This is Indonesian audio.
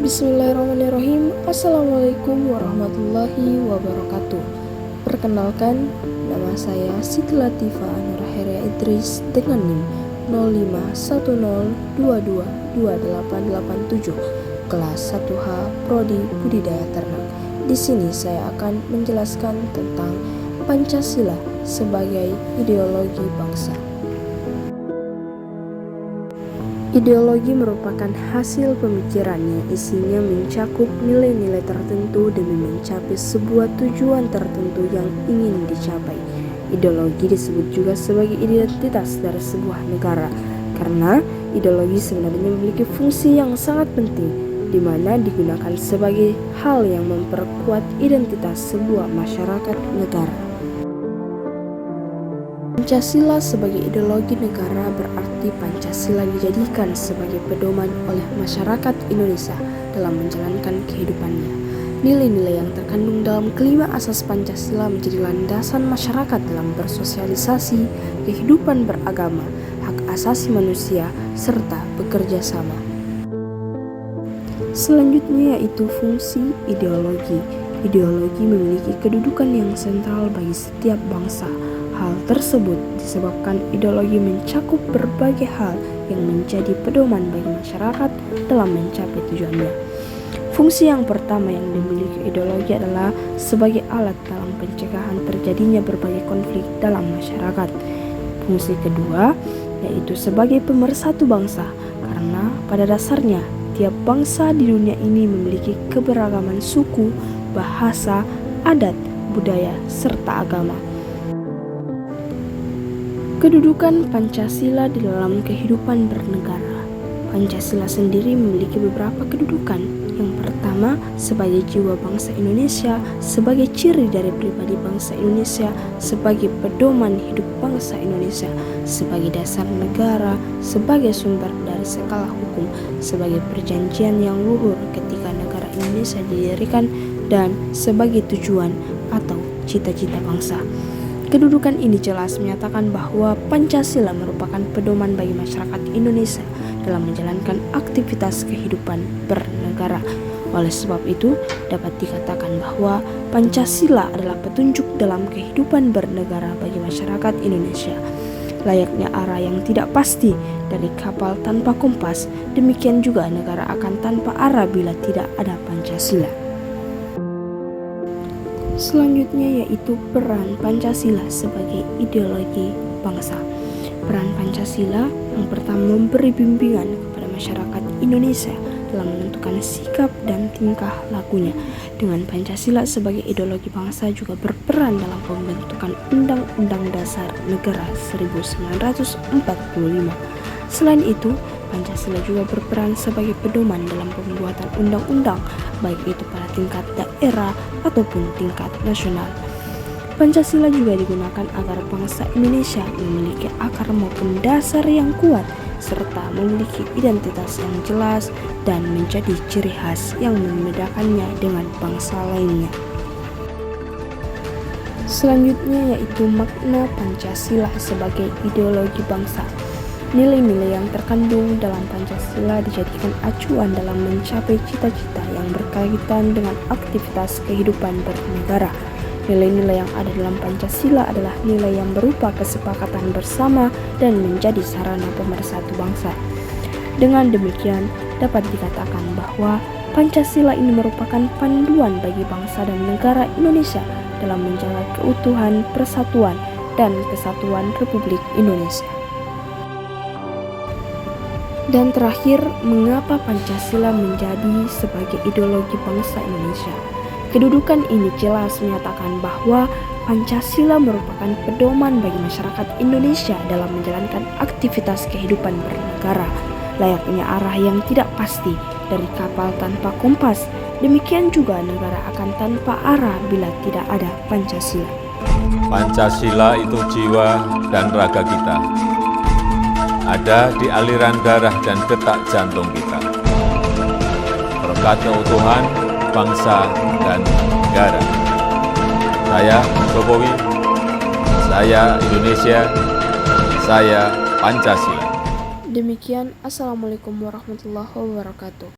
Bismillahirrahmanirrahim. Assalamualaikum warahmatullahi wabarakatuh. Perkenalkan, nama saya Siti Latifah Nurheria Idris dengan NIM 0510222887, kelas 1H Prodi Budidaya Ternak. Di sini saya akan menjelaskan tentang Pancasila sebagai ideologi bangsa. Ideologi merupakan hasil pemikiran yang isinya mencakup nilai-nilai tertentu demi mencapai sebuah tujuan tertentu yang ingin dicapai. Ideologi disebut juga sebagai identitas dari sebuah negara, karena ideologi sebenarnya memiliki fungsi yang sangat penting, di mana digunakan sebagai hal yang memperkuat identitas sebuah masyarakat negara. Pancasila sebagai ideologi negara berarti Pancasila dijadikan sebagai pedoman oleh masyarakat Indonesia dalam menjalankan kehidupannya. Nilai-nilai yang terkandung dalam kelima asas Pancasila menjadi landasan masyarakat dalam bersosialisasi, kehidupan beragama, hak asasi manusia, serta bekerja sama. Selanjutnya yaitu fungsi ideologi. Ideologi memiliki kedudukan yang sentral bagi setiap bangsa. Hal tersebut disebabkan ideologi mencakup berbagai hal yang menjadi pedoman bagi masyarakat dalam mencapai tujuannya. Fungsi yang pertama yang dimiliki ideologi adalah sebagai alat dalam pencegahan terjadinya berbagai konflik dalam masyarakat. Fungsi kedua yaitu sebagai pemersatu bangsa, karena pada dasarnya tiap bangsa di dunia ini memiliki keberagaman suku, bahasa, adat, budaya, serta agama. Kedudukan Pancasila di dalam kehidupan bernegara. Pancasila sendiri memiliki beberapa kedudukan. Yang pertama, sebagai jiwa bangsa Indonesia, sebagai ciri dari pribadi bangsa Indonesia, sebagai pedoman hidup bangsa Indonesia, sebagai dasar negara, sebagai sumber dari segala hukum, sebagai perjanjian yang luhur ketika negara Indonesia didirikan, dan sebagai tujuan atau cita-cita bangsa. Kedudukan ini jelas menyatakan bahwa Pancasila merupakan pedoman bagi masyarakat Indonesia dalam menjalankan aktivitas kehidupan bernegara. Oleh sebab itu, dapat dikatakan bahwa Pancasila adalah petunjuk dalam kehidupan bernegara bagi masyarakat Indonesia. Layaknya arah yang tidak pasti dari kapal tanpa kompas, demikian juga negara akan tanpa arah bila tidak ada Pancasila. Selanjutnya yaitu peran Pancasila sebagai ideologi bangsa. Peran Pancasila yang pertama memberi bimbingan kepada masyarakat Indonesia dalam menentukan sikap dan tingkah lakunya. Dengan Pancasila sebagai ideologi bangsa juga berperan dalam pembentukan Undang-Undang Dasar Negara 1945. Selain itu, Pancasila juga berperan sebagai pedoman dalam pembuatan undang-undang, baik itu pada tingkat daerah ataupun tingkat nasional. Pancasila juga digunakan agar bangsa Indonesia memiliki akar maupun dasar yang kuat, serta memiliki identitas yang jelas dan menjadi ciri khas yang membedakannya dengan bangsa lainnya. Selanjutnya yaitu makna Pancasila sebagai ideologi bangsa. Nilai-nilai yang terkandung dalam Pancasila dijadikan acuan dalam mencapai cita-cita yang berkaitan dengan aktivitas kehidupan bernegara. Nilai-nilai yang ada dalam Pancasila adalah nilai yang berupa kesepakatan bersama dan menjadi sarana pemersatu bangsa. Dengan demikian, dapat dikatakan bahwa Pancasila ini merupakan panduan bagi bangsa dan negara Indonesia dalam menjaga keutuhan, persatuan, dan kesatuan Republik Indonesia. Dan terakhir, mengapa Pancasila menjadi sebagai ideologi bangsa Indonesia? Kedudukan ini jelas menyatakan bahwa Pancasila merupakan pedoman bagi masyarakat Indonesia dalam menjalankan aktivitas kehidupan bernegara, layaknya arah yang tidak pasti dari kapal tanpa kompas. Demikian juga negara akan tanpa arah bila tidak ada Pancasila. Pancasila itu jiwa dan raga kita. Ada di aliran darah dan detak jantung kita. Berkat keutuhan bangsa dan negara. Saya Jokowi, saya Indonesia, saya Pancasila. Demikian, Assalamualaikum warahmatullahi wabarakatuh.